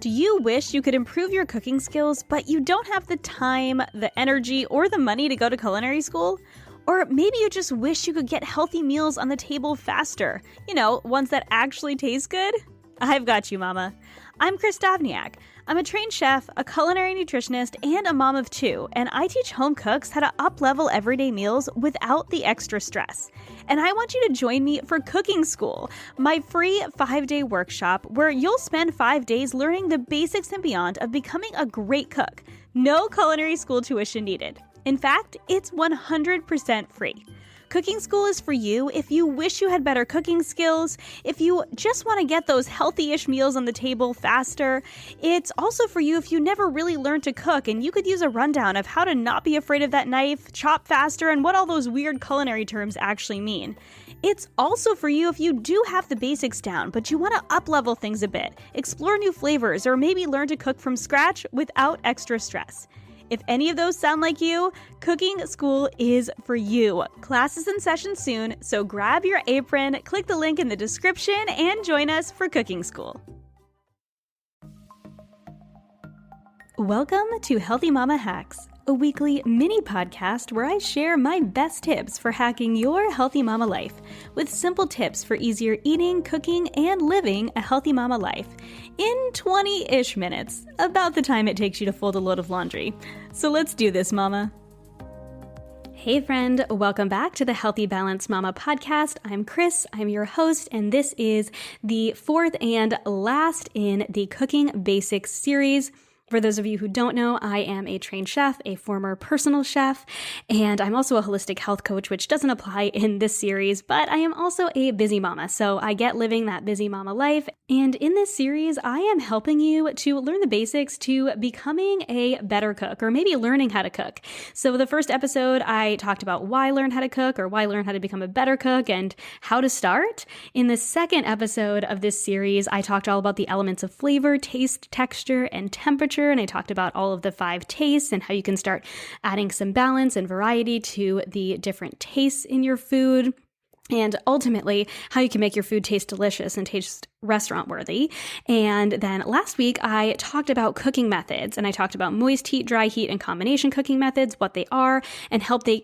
Do you wish you could improve your cooking skills, but you don't have the time, the energy, or the money to go to culinary school? Or maybe you just wish you could get healthy meals on the table faster. You know, ones that actually taste good? I've got you, Mama. I'm Kristin Dovbniak. I'm a trained chef, a culinary nutritionist, and a mom of two, and I teach home cooks how to up-level everyday meals without the extra stress. And I want you to join me for Cooking School, my free 5-day workshop where you'll spend 5 days learning the basics and beyond of becoming a great cook. No culinary school tuition needed. In fact, it's 100% free. Cooking School is for you if you wish you had better cooking skills, if you just want to get those healthy-ish meals on the table faster. It's also for you if you never really learned to cook and you could use a rundown of how to not be afraid of that knife, chop faster, and what all those weird culinary terms actually mean. It's also for you if you do have the basics down, but you want to up-level things a bit, explore new flavors, or maybe learn to cook from scratch without extra stress. If any of those sound like you, Cooking School is for you. Class is in session soon, so grab your apron, click the link in the description, and join us for Cooking School. Welcome to Healthy Mama Hacks, a weekly mini podcast where I share my best tips for hacking your healthy mama life with simple tips for easier eating, cooking, and living a healthy mama life in 20-ish minutes, about the time it takes you to fold a load of laundry. So let's do this, mama. Hey friend, welcome back to the Healthy Balanced Mama podcast. I'm Chris, I'm your host, and this is the fourth and last in the Cooking Basics series. For those of you who don't know, I am a trained chef, a former personal chef, and I'm also a holistic health coach, which doesn't apply in this series, but I am also a busy mama, so I get living that busy mama life. And in this series, I am helping you to learn the basics to becoming a better cook, or maybe learning how to cook. So the first episode, I talked about why learn how to cook, or why learn how to become a better cook, and how to start. In the second episode of this series, I talked all about the elements of flavor, taste, texture, and temperature. And I talked about all of the 5 tastes and how you can start adding some balance and variety to the different tastes in your food. And ultimately, how you can make your food taste delicious and taste restaurant worthy. And then last week, I talked about cooking methods, and I talked about moist heat, dry heat, and combination cooking methods, what they are, and how they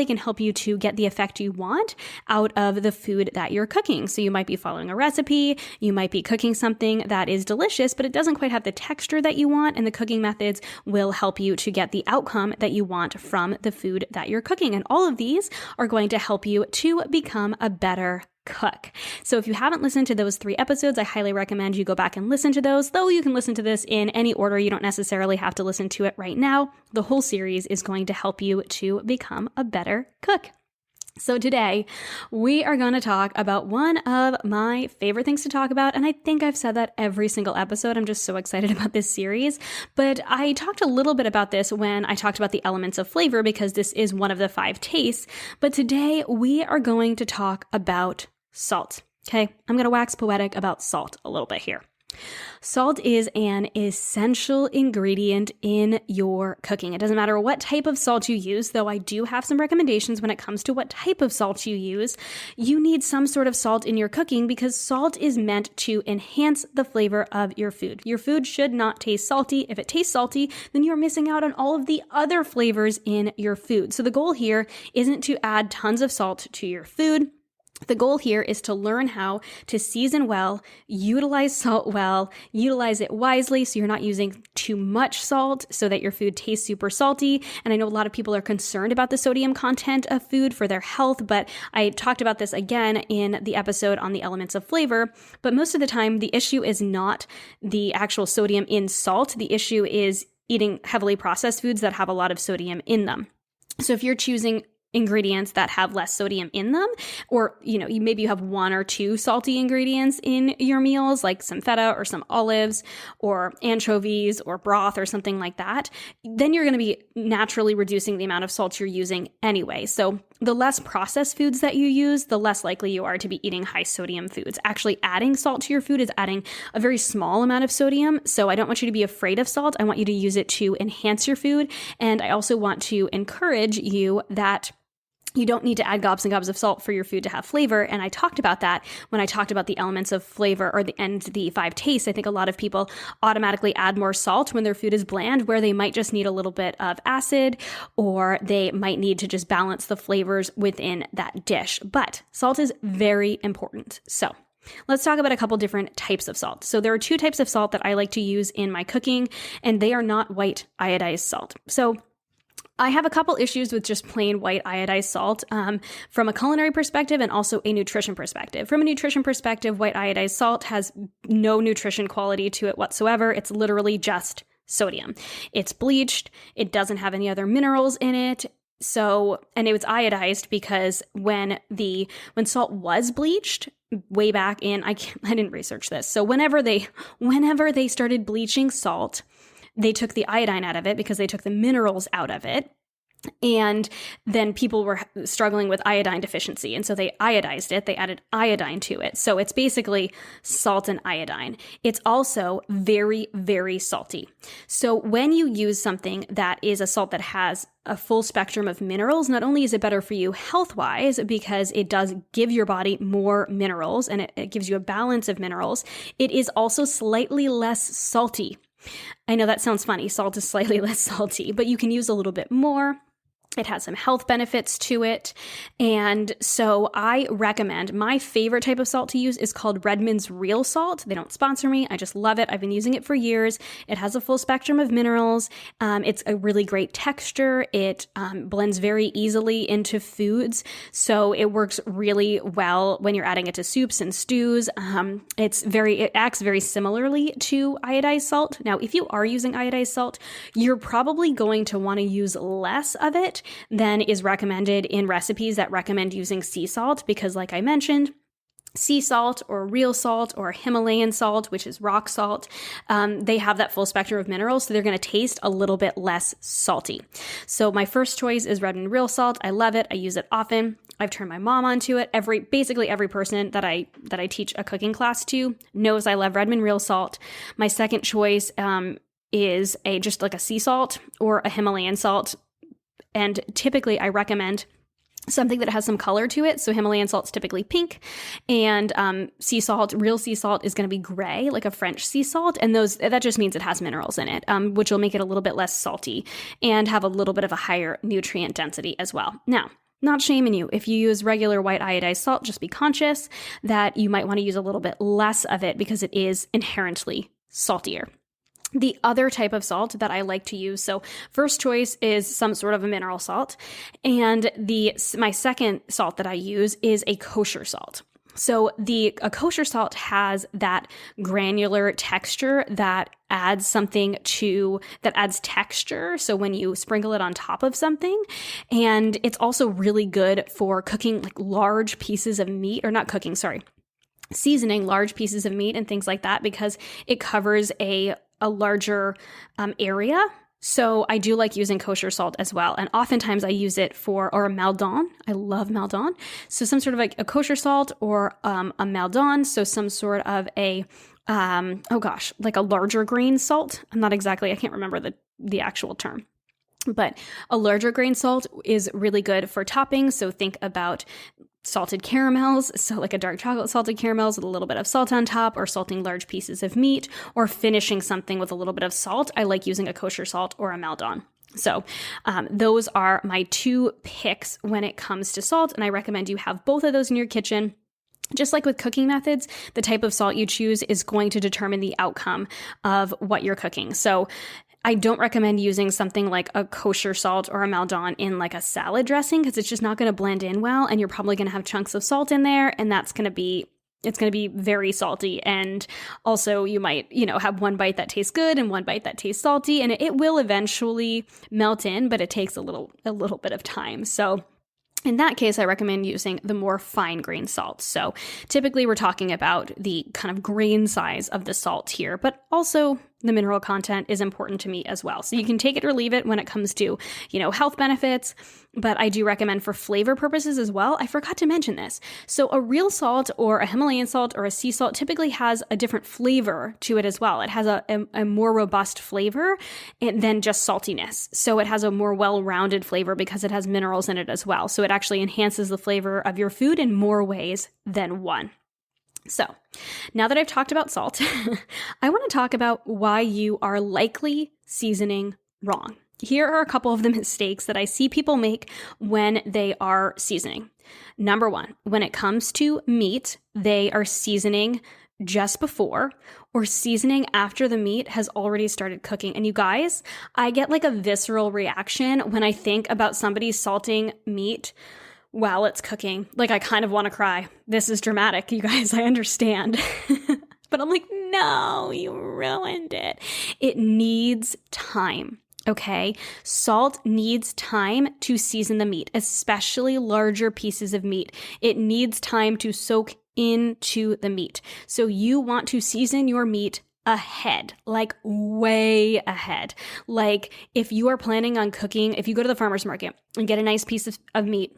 can help you to get the effect you want out of the food that you're cooking. So you might be following a recipe, you might be cooking something that is delicious, but it doesn't quite have the texture that you want, and the cooking methods will help you to get the outcome that you want from the food that you're cooking. And all of these are going to help you to become a better cook. So if you haven't listened to those 3 episodes, I highly recommend you go back and listen to those, though you can listen to this in any order. You don't necessarily have to listen to it right now. The whole series is going to help you to become a better cook. So today, we are going to talk about one of my favorite things to talk about, and I think I've said that every single episode. I'm just so excited about this series, but I talked a little bit about this when I talked about the elements of flavor, because this is one of the 5 tastes, but today we are going to talk about salt. Okay, I'm going to wax poetic about salt a little bit here. Salt is an essential ingredient in your cooking. It doesn't matter what type of salt you use, though I do have some recommendations when it comes to what type of salt you use. You need some sort of salt in your cooking because salt is meant to enhance the flavor of your food. Your food should not taste salty. If it tastes salty, then you're missing out on all of the other flavors in your food. So the goal here isn't to add tons of salt to your food. The goal here is to learn how to season well, utilize salt well, utilize it wisely so you're not using too much salt so that your food tastes super salty. And I know a lot of people are concerned about the sodium content of food for their health, but I talked about this again in the episode on the elements of flavor. But most of the time, the issue is not the actual sodium in salt. The issue is eating heavily processed foods that have a lot of sodium in them. So if you're choosing ingredients that have less sodium in them, or maybe you have 1 or 2 salty ingredients in your meals, like some feta or some olives or anchovies or broth or something like that, then you're going to be naturally reducing the amount of salt you're using anyway. So the less processed foods that you use, the less likely you are to be eating high sodium foods. Actually, adding salt to your food is adding a very small amount of sodium. So I don't want you to be afraid of salt. I want you to use it to enhance your food. And I also want to encourage you that You don't need to add gobs and gobs of salt for your food to have flavor. And I talked about that when I talked about the elements of flavor and the 5 tastes. I think a lot of people automatically add more salt when their food is bland, where they might just need a little bit of acid, or they might need to just balance the flavors within that dish. But salt is very important. So let's talk about a couple different types of salt. So there are 2 types of salt that I like to use in my cooking, and they are not white iodized salt. So I have a couple issues with just plain white iodized salt from a culinary perspective and also a nutrition perspective. From a nutrition perspective, white iodized salt has no nutrition quality to it whatsoever. It's literally just sodium. It's bleached. It doesn't have any other minerals in it. And it was iodized because when salt was bleached way back in, I didn't research this. So whenever they started bleaching salt, they took the iodine out of it because they took the minerals out of it. And then people were struggling with iodine deficiency. And so they iodized it. They added iodine to it. So it's basically salt and iodine. It's also very, very salty. So when you use something that is a salt that has a full spectrum of minerals, not only is it better for you health-wise because it does give your body more minerals and it gives you a balance of minerals, it is also slightly less salty. I know that sounds funny. Salt is slightly less salty, but you can use a little bit more. It has some health benefits to it. And so I recommend, my favorite type of salt to use is called Redmond's Real Salt. They don't sponsor me. I just love it. I've been using it for years. It has a full spectrum of minerals. It's a really great texture. It blends very easily into foods. So it works really well when you're adding it to soups and stews. It acts very similarly to iodized salt. Now, if you are using iodized salt, you're probably going to want to use less of it than is recommended in recipes that recommend using sea salt, because like I mentioned, sea salt or real salt or Himalayan salt, which is rock salt, they have that full spectrum of minerals, so they're going to taste a little bit less salty. So my first choice is Redmond Real Salt. I love it. I use it often. I've turned my mom onto it. Basically every person that I teach a cooking class to knows I love Redmond Real Salt. My second choice is just like a sea salt or a Himalayan salt. And typically I recommend something that has some color to it. So Himalayan salt's typically pink, and real sea salt is going to be gray, like a French sea salt. And that just means it has minerals in it, which will make it a little bit less salty and have a little bit of a higher nutrient density as well. Now, not shaming you. If you use regular white iodized salt, just be conscious that you might want to use a little bit less of it because it is inherently saltier. The other type of salt that I like to use, so first choice is some sort of a mineral salt, and my second salt that I use is a kosher salt. So a kosher salt has that granular texture that adds texture. So when you sprinkle it on top of something, and it's also really good for cooking like large pieces of meat, or not cooking, sorry, seasoning large pieces of meat and things like that, because it covers a larger area. So I do like using kosher salt as well. And oftentimes I use it or a Maldon. I love Maldon. So some sort of like a kosher salt or a Maldon. So some sort of like a larger grain salt. I can't remember the actual term. But a larger grain salt is really good for toppings. So think about salted caramels, so like a dark chocolate salted caramels with a little bit of salt on top, or salting large pieces of meat, or finishing something with a little bit of salt. I like using a kosher salt or a Maldon. So those are my 2 picks when it comes to salt, and I recommend you have both of those in your kitchen. Just like with cooking methods, the type of salt you choose is going to determine the outcome of what you're cooking. So I don't recommend using something like a kosher salt or a Maldon in like a salad dressing, because it's just not going to blend in well, and you're probably going to have chunks of salt in there, and it's going to be very salty. And also you might, have one bite that tastes good and one bite that tastes salty, and it will eventually melt in, but it takes a little bit of time. So in that case, I recommend using the more fine grain salt. So typically we're talking about the kind of grain size of the salt here, but also the mineral content is important to meat as well. So you can take it or leave it when it comes to, health benefits, but I do recommend for flavor purposes as well. I forgot to mention this. So a real salt or a Himalayan salt or a sea salt typically has a different flavor to it as well. It has a more robust flavor than just saltiness. So it has a more well-rounded flavor because it has minerals in it as well. So it actually enhances the flavor of your food in more ways than one. So now that I've talked about salt, I want to talk about why you are likely seasoning wrong. Here are a couple of the mistakes that I see people make when they are seasoning. Number one, when it comes to meat, they are seasoning just before or seasoning after the meat has already started cooking. And you guys, I get like a visceral reaction when I think about somebody salting meat while it's cooking. Like I kind of want to cry. This is dramatic, you guys, I understand. But I'm like, no, you ruined it. It needs time. Okay, salt needs time to season the meat, especially larger pieces of meat. It needs time to soak into the meat. So you want to season your meat ahead, like way ahead. Like if you are planning on cooking, if you go to the farmer's market and get a nice piece of meat,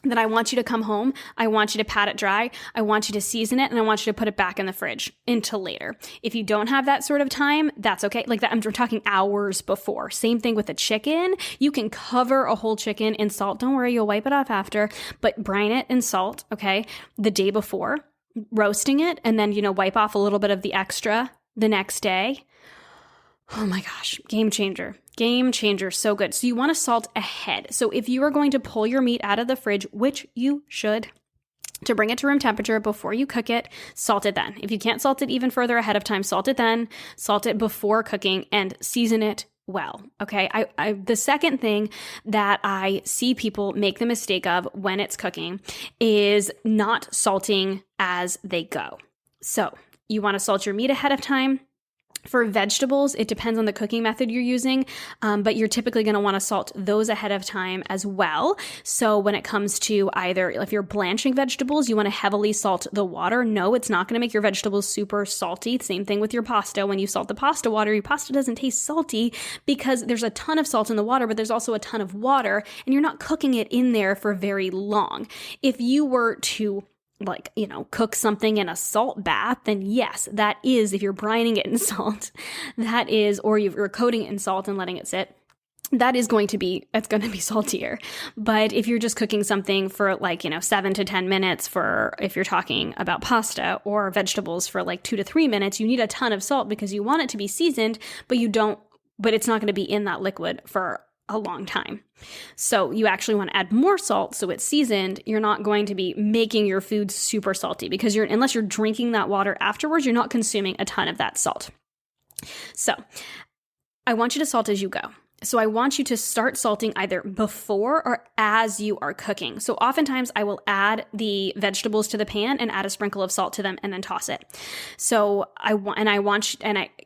then I want you to come home, I want you to pat it dry, I want you to season it, and I want you to put it back in the fridge until later. If you don't have that sort of time, that's okay. Like that, I'm talking hours before. Same thing with a chicken. You can cover a whole chicken in salt. Don't worry, you'll wipe it off after, but brine it in salt, okay, the day before, roasting it, and then, wipe off a little bit of the extra the next day. Oh my gosh, game changer. Game changer, so good. So you want to salt ahead. So if you are going to pull your meat out of the fridge, which you should, to bring it to room temperature before you cook it, salt it then. If you can't salt it even further ahead of time, salt it then, salt it before cooking, and season it well. Okay. The second thing that I see people make the mistake of when it's cooking is not salting as they go. So you want to salt your meat ahead of time. For vegetables, it depends on the cooking method you're using, but you're typically going to want to salt those ahead of time as well. So when it comes to either, if you're blanching vegetables, you want to heavily salt the water. No, it's not going to make your vegetables super salty. Same thing with your pasta. When you salt the pasta water, your pasta doesn't taste salty because there's a ton of salt in the water, but there's also a ton of water, and you're not cooking it in there for very long. If you were to cook something in a salt bath, then yes, that is, if you're brining it in salt, that is, or you're coating it in salt and letting it sit, it's going to be saltier. But if you're just cooking something for 7 to 10 minutes for, if you're talking about pasta or vegetables for 2 to 3 minutes, you need a ton of salt because you want it to be seasoned, but it's not going to be in that liquid for a long time. So you actually want to add more salt so it's seasoned. You're not going to be making your food super salty because unless you're drinking that water afterwards, you're not consuming a ton of that salt. So I want you to salt as you go. So I want you to start salting either before or as you are cooking. So oftentimes I will add the vegetables to the pan and add a sprinkle of salt to them and then toss it. So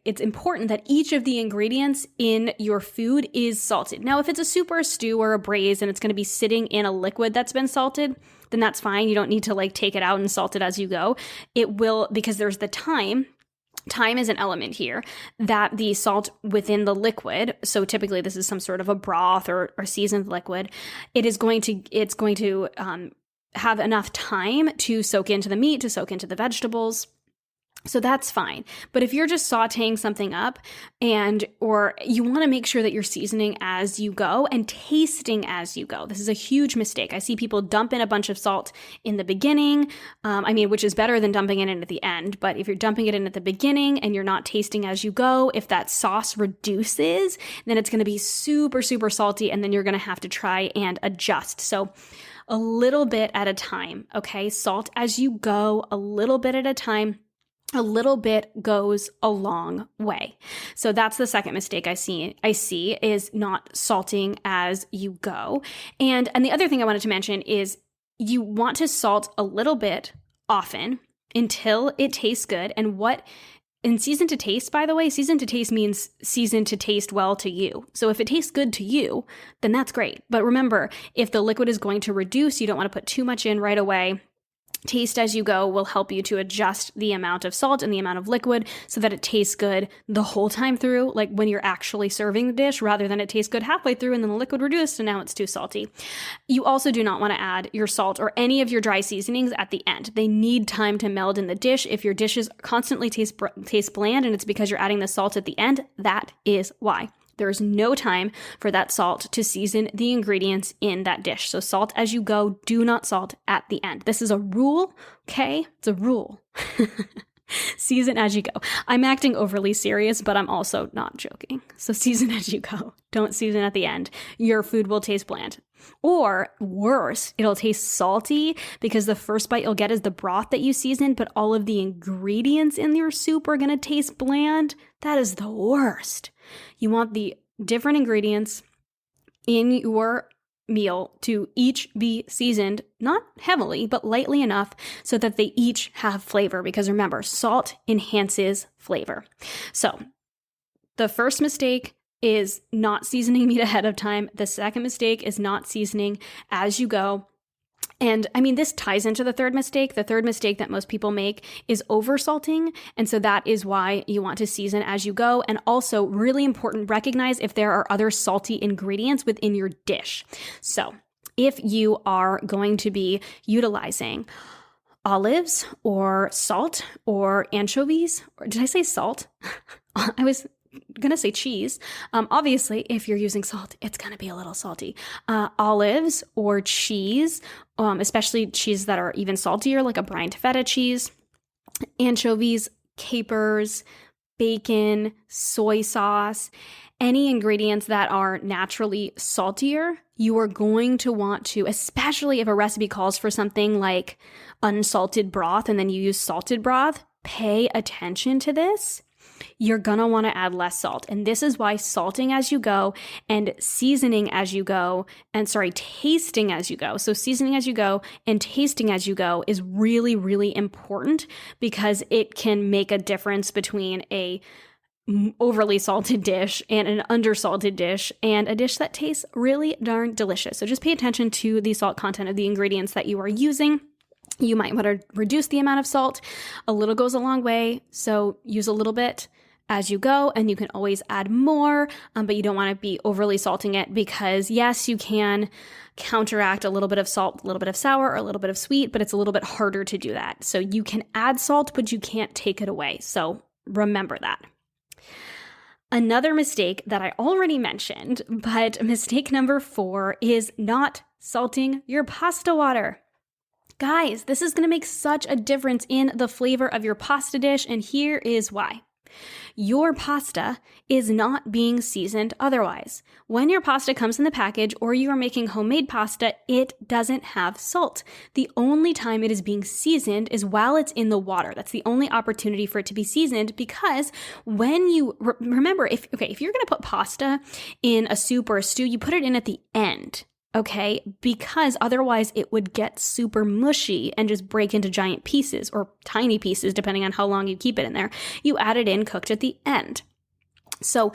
it's important that each of the ingredients in your food is salted. Now, if it's a super stew or a braise and it's going to be sitting in a liquid that's been salted, then that's fine. You don't need to take it out and salt it as you go. It will, because there's the time. Time is an element here that the salt within the liquid, so typically this is some sort of a broth or seasoned liquid, it's going to have enough time to soak into the meat, to soak into the vegetables. So that's fine. But if you're just sauteing something up or you want to make sure that you're seasoning as you go and tasting as you go. This is a huge mistake. I see people dump in a bunch of salt in the beginning, which is better than dumping it in at the end. But if you're dumping it in at the beginning and you're not tasting as you go, if that sauce reduces, then it's going to be super, super salty, and then you're going to have to try and adjust. So a little bit at a time, okay? Salt as you go, a little bit at a time. A little bit goes a long way. So that's the second mistake I see is not salting as you go. And the other thing I wanted to mention is you want to salt a little bit often until it tastes good. And season to taste, by the way, season to taste means season to taste well to you. So if it tastes good to you, then that's great. But remember, if the liquid is going to reduce, you don't want to put too much in right away. Taste as you go will help you to adjust the amount of salt and the amount of liquid so that it tastes good the whole time through, like when you're actually serving the dish, rather than it tastes good halfway through and then the liquid reduced and now it's too salty. You also do not want to add your salt or any of your dry seasonings at the end. They need time to meld in the dish. If your dishes constantly taste bland and it's because you're adding the salt at the end, that is why. There is no time for that salt to season the ingredients in that dish. So salt as you go, do not salt at the end. This is a rule, okay? It's a rule. Season as you go. I'm acting overly serious, but I'm also not joking. So season as you go. Don't season at the end. Your food will taste bland. Or worse, it'll taste salty because the first bite you'll get is the broth that you seasoned, but all of the ingredients in your soup are going to taste bland. That is the worst. You want the different ingredients in your meal to each be seasoned, not heavily, but lightly enough so that they each have flavor. Because remember, salt enhances flavor. So the first mistake is not seasoning meat ahead of time. The second mistake is not seasoning as you go. And I mean, this ties into the third mistake. The third mistake that most people make is over-salting. And so that is why you want to season as you go. And also, really important, recognize if there are other salty ingredients within your dish. So if you are going to be utilizing olives or salt or anchovies, or did I say salt? I was gonna say cheese. Obviously, if you're using salt, it's gonna be a little salty. Olives or cheese, especially cheese that are even saltier, like a brined feta cheese, anchovies, capers, bacon, soy sauce, any ingredients that are naturally saltier, you are going to want to, especially if a recipe calls for something like unsalted broth and then you use salted broth, pay attention to this. You're gonna want to add less salt. And this is why salting as you go and seasoning as you go, tasting as you go. So seasoning as you go and tasting as you go is really, really important because it can make a difference between a overly salted dish and an undersalted dish and a dish that tastes really darn delicious. So just pay attention to the salt content of the ingredients that you are using. You might want to reduce the amount of salt. A little goes a long way, so use a little bit as you go, and you can always add more, but you don't want to be overly salting it because, yes, you can counteract a little bit of salt, a little bit of sour, or a little bit of sweet, but it's a little bit harder to do that. So you can add salt, but you can't take it away. So remember that. Another mistake that I already mentioned, but mistake number 4 is not salting your pasta water. Guys, this is going to make such a difference in the flavor of your pasta dish, and here is why. Your pasta is not being seasoned otherwise. When your pasta comes in the package or you are making homemade pasta, it doesn't have salt. The only time it is being seasoned is while it's in the water. That's the only opportunity for it to be seasoned because when you, remember, if you're going to put pasta in a soup or a stew, you put it in at the end. Okay, because otherwise it would get super mushy and just break into giant pieces or tiny pieces, depending on how long you keep it in there. You add it in cooked at the end. So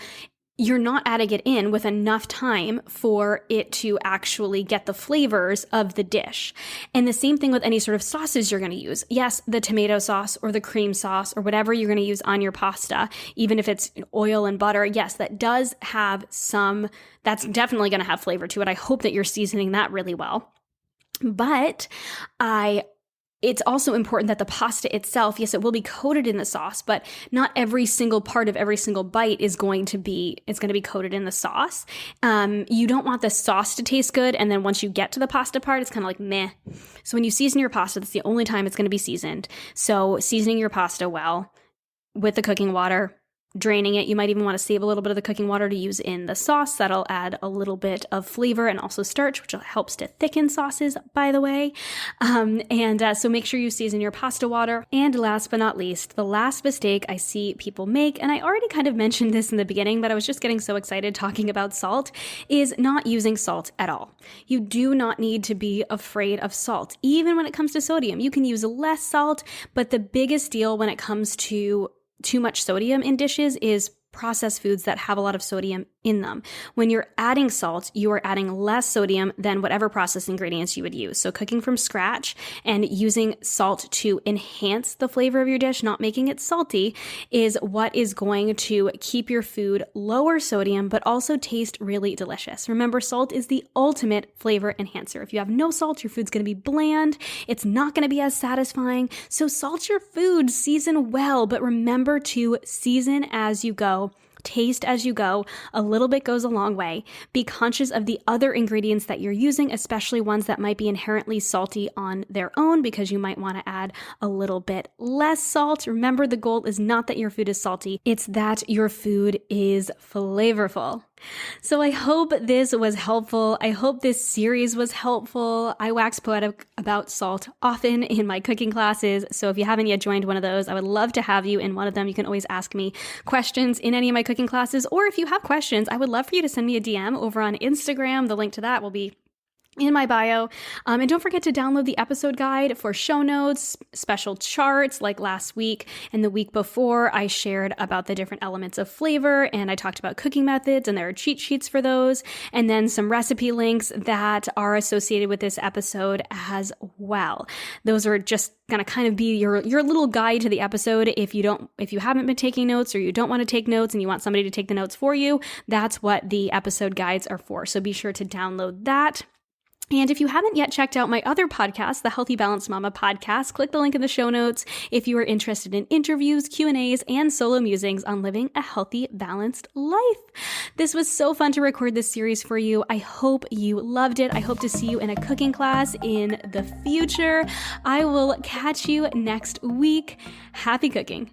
you're not adding it in with enough time for it to actually get the flavors of the dish. And the same thing with any sort of sauces you're going to use. Yes, the tomato sauce or the cream sauce or whatever you're going to use on your pasta, even if it's oil and butter, yes, that does have that's definitely going to have flavor to it. I hope that you're seasoning that really well. But it's also important that the pasta itself, yes, it will be coated in the sauce, but not every single part of every single bite is going to be coated in the sauce. You don't want the sauce to taste good, and then once you get to the pasta part, it's kind of like meh. So when you season your pasta, that's the only time it's going to be seasoned. So seasoning your pasta well with the cooking water, draining it. You might even want to save a little bit of the cooking water to use in the sauce. That'll add a little bit of flavor and also starch, which helps to thicken sauces, by the way. So make sure you season your pasta water. And last but not least, the last mistake I see people make, and I already kind of mentioned this in the beginning, but I was just getting so excited talking about salt, is not using salt at all. You do not need to be afraid of salt. Even when it comes to sodium, you can use less salt, but the biggest deal when it comes to too much sodium in dishes is processed foods that have a lot of sodium in them. When you're adding salt, you are adding less sodium than whatever processed ingredients you would use. So cooking from scratch and using salt to enhance the flavor of your dish, not making it salty, is what is going to keep your food lower sodium, but also taste really delicious. Remember, salt is the ultimate flavor enhancer. If you have no salt, your food's going to be bland. It's not going to be as satisfying. So salt your food, season well, but remember to season as you go. Taste as you go. A little bit goes a long way. Be conscious of the other ingredients that you're using, especially ones that might be inherently salty on their own, because you might want to add a little bit less salt. Remember, the goal is not that your food is salty, it's that your food is flavorful. So I hope this was helpful. I hope this series was helpful. I wax poetic about salt often in my cooking classes. So if you haven't yet joined one of those, I would love to have you in one of them. You can always ask me questions in any of my cooking classes, or if you have questions, I would love for you to send me a DM over on Instagram. The link to that will be in my bio. And don't forget to download the episode guide for show notes, special charts like last week and the week before. I shared about the different elements of flavor and I talked about cooking methods, and there are cheat sheets for those. And then some recipe links that are associated with this episode as well. Those are just going to kind of be your little guide to the episode. If you haven't been taking notes, or you don't want to take notes and you want somebody to take the notes for you, that's what the episode guides are for. So be sure to download that. And if you haven't yet checked out my other podcast, the Healthy Balanced Mama podcast, click the link in the show notes if you are interested in interviews, Q&As, and solo musings on living a healthy, balanced life. This was so fun to record this series for you. I hope you loved it. I hope to see you in a cooking class in the future. I will catch you next week. Happy cooking.